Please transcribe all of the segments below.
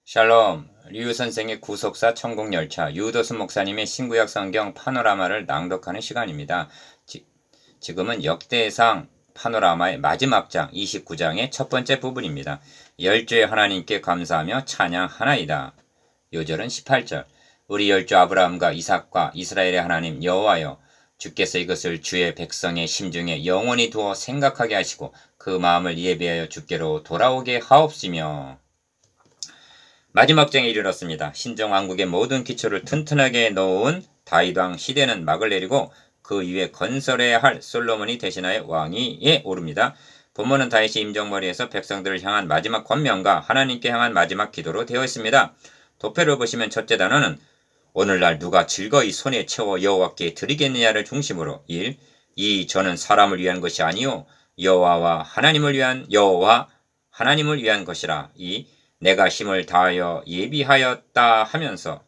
샬롬, 류 선생의 구속사 천국열차, 유도수 목사님의 신구약 성경 파노라마를 낭독하는 시간입니다. 지금은 역대상 파노라마의 마지막 장 29장의 첫 번째 부분입니다. 열주의 하나님께 감사하며 찬양하나이다. 요절은 18절. 우리 열주 아브라함과 이삭과 이스라엘의 하나님 여호와여, 주께서 이것을 주의 백성의 심중에 영원히 두어 생각하게 하시고 그 마음을 예비하여 주께로 돌아오게 하옵시며. 마지막 장에 이르렀습니다. 신정왕국의 모든 기초를 튼튼하게 놓은 다윗 왕 시대는 막을 내리고 그 위에 건설해야 할 솔로몬이 대신하여 왕위에 오릅니다. 본문은 다윗이 임종머리에서 백성들을 향한 마지막 권면과 하나님께 향한 마지막 기도로 되어 있습니다. 도표를 보시면 첫째 단어는 오늘날 누가 즐거이 손에 채워 여호와께 드리겠느냐를 중심으로 1. 이 저는 사람을 위한 것이 아니요 여호와 하나님을 위한 것이라. 2. 내가 힘을 다하여 예비하였다 하면서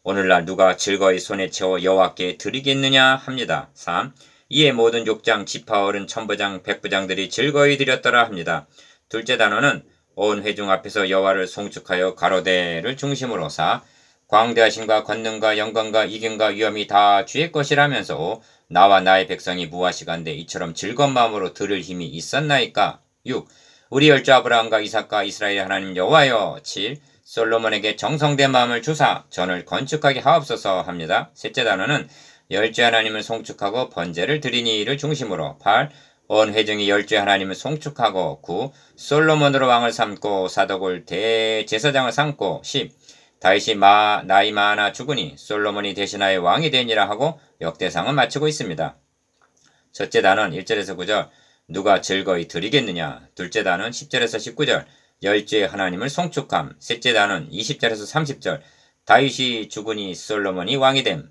오늘날 누가 즐거이 손에 채워 여호와께 드리겠느냐 합니다. 3. 이에 모든 족장, 지파어른, 천부장, 백부장들이 즐거이 드렸더라 합니다. 둘째 단어는 온 회중 앞에서 여호와를 송축하여 가로대를 중심으로 4. 광대하심과 권능과 영광과 이김과 위엄이 다 주의 것이라면서 5. 나와 나의 백성이 무화시간대 이처럼 즐거운 마음으로 들을 힘이 있었나이까. 6. 우리 열주 아브라함과 이삭과 이스라엘의 하나님 여호와여. 7. 솔로몬에게 정성된 마음을 주사 전을 건축하게 하옵소서 합니다. 셋째 단어는 열주의 하나님을 송축하고 번제를 드리니를 중심으로 8. 온 회중이 열주의 하나님을 송축하고 9. 솔로몬으로 왕을 삼고 사독을 대제사장을 삼고 10. 다윗이 나이 많아 죽으니 솔로몬이 대신하여 왕이 되니라 하고 역대상은 마치고 있습니다. 첫째 단어는 1절에서 9절 누가 즐거이 드리겠느냐. 둘째 단어는 10절에서 19절 열주의 하나님을 송축함. 셋째 단어는 20절에서 30절 다윗이 죽으니 솔로몬이 왕이 됨.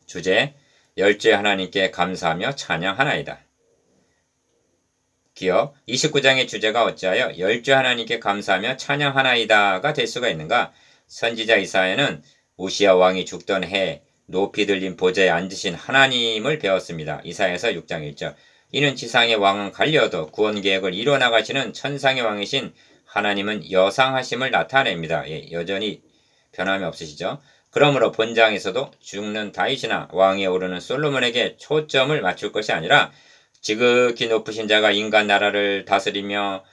주제 열주의 하나님께 감사하며 찬양하나이다. 기억 29장의 주제가 어찌하여 열주의 하나님께 감사하며 찬양하나이다가 될 수가 있는가. 선지자 이사야는 우시야 왕이 죽던 해 높이 들린 보좌에 앉으신 하나님을 배웠습니다. 이사야서 6장 1절 이는 지상의 왕은 갈려도 구원 계획을 이뤄나가시는 천상의 왕이신 하나님은 여상하심을 나타냅니다. 여전히 변함이 없으시죠? 그러므로 본장에서도 죽는 다윗이나 왕위에 오르는 솔로몬에게 초점을 맞출 것이 아니라 지극히 높으신 자가 인간 나라를 다스리며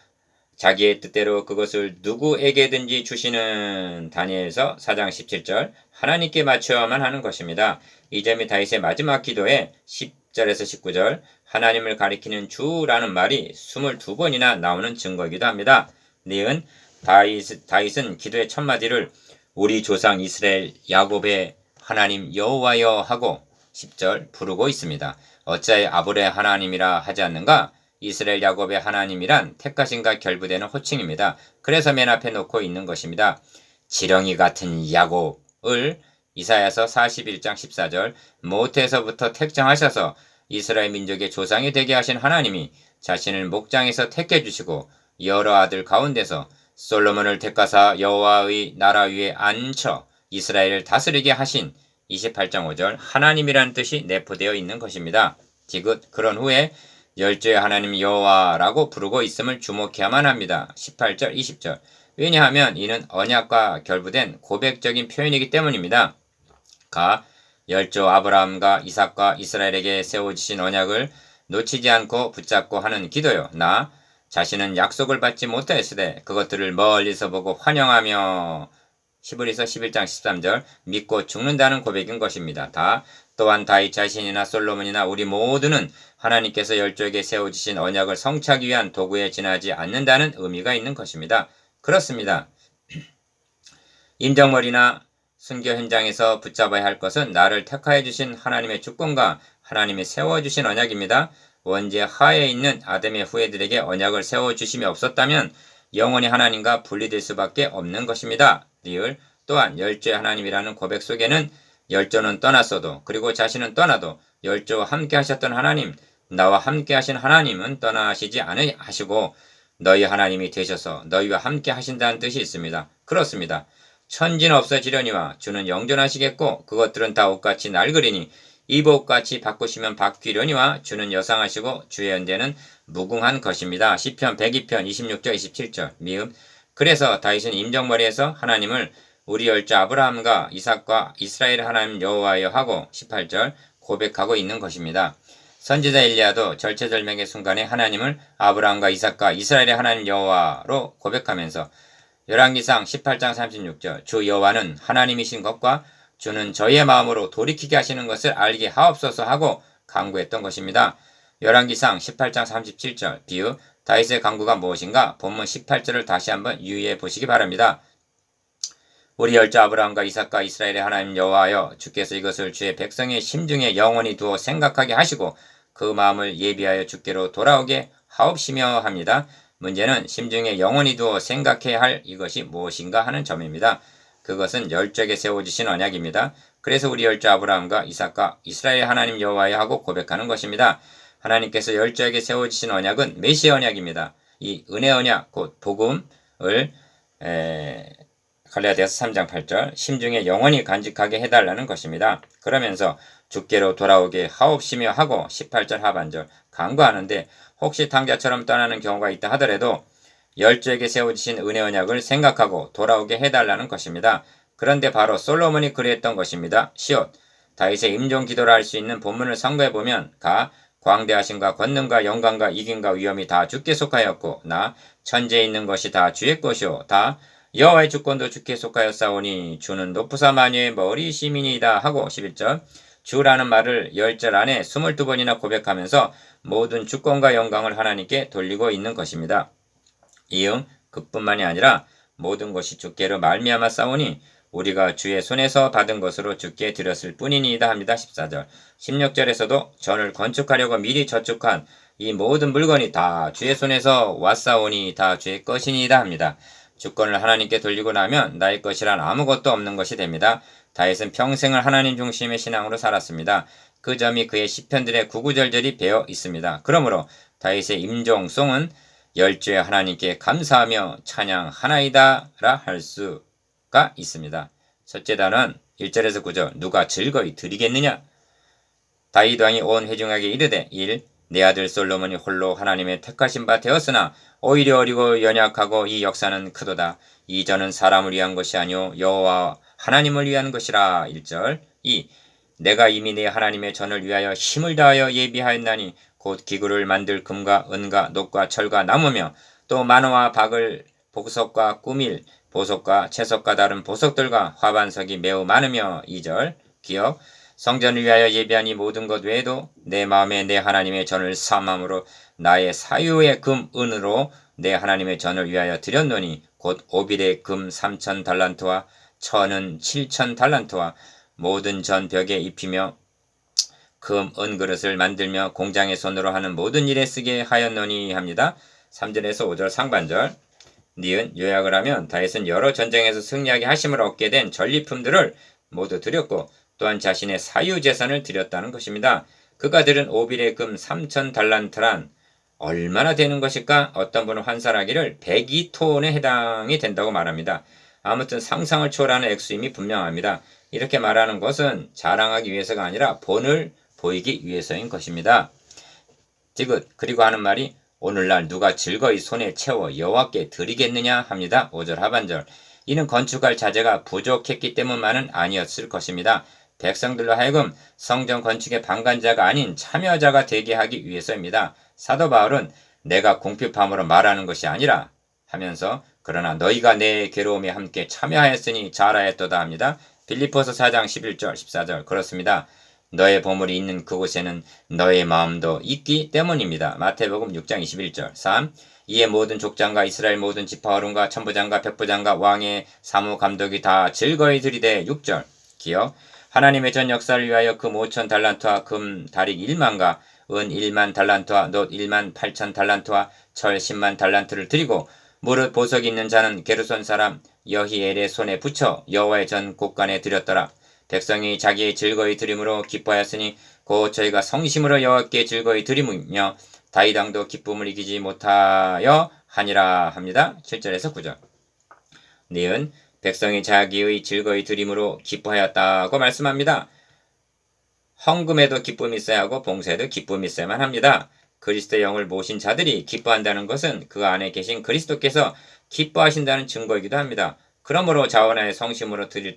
자기의 뜻대로 그것을 누구에게든지 주시는 다니엘서 4장 17절 하나님께 맞춰야만 하는 것입니다. 이 점이 다윗의 마지막 기도에 10절에서 19절 하나님을 가리키는 주라는 말이 22번이나 나오는 증거이기도 합니다. 니은 다윗은 기도의 첫마디를 우리 조상 이스라엘 야곱의 하나님 여호와여 하고 10절 부르고 있습니다. 어찌하여 아브라함의 하나님이라 하지 않는가? 이스라엘 야곱의 하나님이란 택하신과 결부되는 호칭입니다. 그래서 맨 앞에 놓고 있는 것입니다. 지렁이 같은 야곱을 이사야서 41장 14절 모태에서부터 택정하셔서 이스라엘 민족의 조상이 되게 하신 하나님이 자신을 목장에서 택해 주시고 여러 아들 가운데서 솔로몬을 택하사 여호와의 나라 위에 앉혀 이스라엘을 다스리게 하신 28장 5절 하나님이라는 뜻이 내포되어 있는 것입니다. 지긋 그런 후에 열주의 하나님 여호와라고 부르고 있음을 주목해야만 합니다. 18절 20절 왜냐하면 이는 언약과 결부된 고백적인 표현이기 때문입니다. 열조 아브라함과 이삭과 이스라엘에게 세워주신 언약을 놓치지 않고 붙잡고 하는 기도요. 자신은 약속을 받지 못하였으되 그것들을 멀리서 보고 환영하며 히브리서 11장 13절 믿고 죽는다는 고백인 것입니다. 또한 다윗 자신이나 솔로몬이나 우리 모두는 하나님께서 열조에게 세워주신 언약을 성취하기 위한 도구에 지나지 않는다는 의미가 있는 것입니다. 그렇습니다. 임정머리나 순교 현장에서 붙잡아야 할 것은 나를 택하여 주신 하나님의 주권과 하나님이 세워주신 언약입니다. 원죄 하에 있는 아담의 후예들에게 언약을 세워주심이 없었다면 영원히 하나님과 분리될 수밖에 없는 것입니다. 리을 또한 열조의 하나님이라는 고백 속에는 열조는 떠났어도 그리고 자신은 떠나도 열조와 함께 하셨던 하나님 나와 함께 하신 하나님은 떠나시지 않으시고 너희 하나님이 되셔서 너희와 함께 하신다는 뜻이 있습니다. 그렇습니다. 천지는 없어지려니와 주는 영존하시겠고 그것들은 다 옷같이 낡으리니 이복같이 바꾸시면 바뀌려니와 주는 여상하시고 주의 연대는 무궁한 것입니다. 시편 102편 26절 27절 미음 그래서 다윗은 임종머리에서 하나님을 우리 열조 아브라함과 이삭과 이스라엘 하나님 여호와여 하고 18절 고백하고 있는 것입니다. 선지자 엘리야도 절체절명의 순간에 하나님을 아브라함과 이삭과 이스라엘의 하나님 여호와로 고백하면서 열왕기상 18장 36절 주 여호와는 하나님이신 것과 주는 저희의 마음으로 돌이키게 하시는 것을 알게 하옵소서 하고 간구했던 것입니다. 열왕기상 18장 37절 비유 다윗의 간구가 무엇인가 본문 18절을 다시 한번 유의해 보시기 바랍니다. 우리 열조 아브라함과 이삭과 이스라엘의 하나님 여호와여 주께서 이것을 주의 백성의 심중에 영원히 두어 생각하게 하시고 그 마음을 예비하여 주께로 돌아오게 하옵시며 합니다. 문제는 심중에 영원히 두어 생각해야 할 이것이 무엇인가 하는 점입니다. 그것은 열조에게 세워주신 언약입니다. 그래서 우리 열조 아브라함과 이삭과 이스라엘 하나님 여호와여 하고 고백하는 것입니다. 하나님께서 열조에게 세워주신 언약은 메시아 언약입니다. 이 은혜 언약 곧 복음을 갈라디아서 3장 8절 심중에 영원히 간직하게 해달라는 것입니다. 그러면서 주께로 돌아오게 하옵시며 하고 18절 하반절 간구하는데 혹시 당자처럼 떠나는 경우가 있다 하더라도 열조에게 세워주신 은혜 언약을 생각하고 돌아오게 해달라는 것입니다. 그런데 바로 솔로몬이 그랬던 것입니다. 시옷 다윗의 임종 기도를 할 수 있는 본문을 상고해보면 가 광대하심과 권능과 영광과 이김과 위엄이 다 주께 속하였고 나 천지에 있는 것이 다 주의 것이요 다 여호와의 주권도 주께 속하였사오니 주는 높으사 만유의 머리 시민이다 하고 11절 주라는 말을 10절 안에 22번이나 고백하면서 모든 주권과 영광을 하나님께 돌리고 있는 것입니다. 이응 그뿐만이 아니라 모든 것이 주께로 말미암아 싸우니 우리가 주의 손에서 받은 것으로 주께 드렸을 뿐이니이다 합니다. 14절 16절에서도 전을 건축하려고 미리 저축한 이 모든 물건이 다 주의 손에서 왔사오니 다 주의 것이니이다 합니다. 주권을 하나님께 돌리고 나면 나의 것이란 아무것도 없는 것이 됩니다. 다윗은 평생을 하나님 중심의 신앙으로 살았습니다. 그 점이 그의 시편들의 구구절절이 배어 있습니다. 그러므로 다윗의 임종송은 열조의 하나님께 감사하며 찬양하나이다 라 할 수가 있습니다. 첫째 단은 1절에서 9절 누가 즐거이 드리겠느냐? 다윗 왕이 온 회중에게 이르되 1. 내 아들 솔로몬이 홀로 하나님의 택하신 바 되었으나 오히려 어리고 연약하고 이 역사는 크도다. 이 전은 사람을 위한 것이 아니요 여호와 하나님을 위한 것이라. 1절 2. 내가 이미 내 하나님의 전을 위하여 힘을 다하여 예비하였나니 곧 기구를 만들 금과 은과 녹과 철과 나무며 또 만화와 박을 복석과 꾸밀 보석과 채석과 다른 보석들과 화반석이 매우 많으며. 2절 기억 성전을 위하여 예비한 이 모든 것 외에도 내 마음에 내 하나님의 전을 삼함으로 나의 사유의 금 은으로 내 하나님의 전을 위하여 드렸노니 곧 오빌의 금 3,000 달란트와 천은 7,000 달란트와 모든 전 벽에 입히며 금 은 그릇을 만들며 공장의 손으로 하는 모든 일에 쓰게 하였노니 합니다. 3절에서 5절 상반절 니은 요약을 하면 다윗은 여러 전쟁에서 승리하게 하심을 얻게 된 전리품들을 모두 드렸고 또한 자신의 사유재산을 드렸다는 것입니다. 그가 들은 오빌의 금 3,000 달란트란 얼마나 되는 것일까? 어떤 분은 환산하기를 102톤에 해당이 된다고 말합니다. 아무튼 상상을 초월하는 액수임이 분명합니다. 이렇게 말하는 것은 자랑하기 위해서가 아니라 본을 보이기 위해서인 것입니다. 디귿 그리고 하는 말이 오늘날 누가 즐거이 손에 채워 여호와께 드리겠느냐 합니다. 5절 하반절 이는 건축할 자재가 부족했기 때문만은 아니었을 것입니다. 백성들로 하여금 성전 건축의 방관자가 아닌 참여자가 되게 하기 위해서입니다. 사도 바울은 내가 궁핍함으로 말하는 것이 아니라 하면서 그러나 너희가 내 괴로움에 함께 참여하였으니 잘하였도다 합니다. 빌립보서 4장 11절 14절 그렇습니다. 너의 보물이 있는 그곳에는 너의 마음도 있기 때문입니다. 마태복음 6장 21절 3. 이에 모든 족장과 이스라엘 모든 지파어른과 천부장과 백부장과 왕의 사무감독이 다 즐거이 들이되 6절 기억 하나님의 전 역사를 위하여 금 5,000 달란트와 금 다릭 1만과 은 1만 달란트와 놋 1만 8천 달란트와 철 10만 달란트를 드리고 무릇 보석이 있는 자는 게르손 사람 여히엘의 손에 붙여 여호와의 전 곳간에 드렸더라. 백성이 자기의 즐거이 드림으로 기뻐하였으니 곧 저희가 성심으로 여호와께 즐거이 드리며 다윗 왕도 기쁨을 이기지 못하여 하니라 합니다. 7절에서 9절 니은 백성이 자기의 즐거이 드림으로 기뻐하였다고 말씀합니다. 헌금에도 기쁨이 있어야 하고 봉사에도 기쁨이 있어야만 합니다. 그리스도의 영을 모신 자들이 기뻐한다는 것은 그 안에 계신 그리스도께서 기뻐하신다는 증거이기도 합니다. 그러므로 자원하여 성심으로 드릴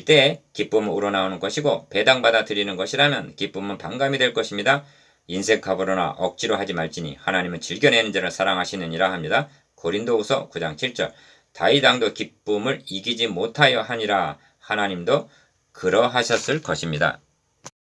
때 기쁨은 우러나오는 것이고 배당받아 드리는 것이라면 기쁨은 반감이 될 것입니다. 인색하거나 억지로 하지 말지니 하나님은 즐겨내는 자를 사랑하시느니라 합니다. 고린도후서 9장 7절. 다윗 왕도 기쁨을 이기지 못하여 하니라. 하나님도 그러하셨을 것입니다.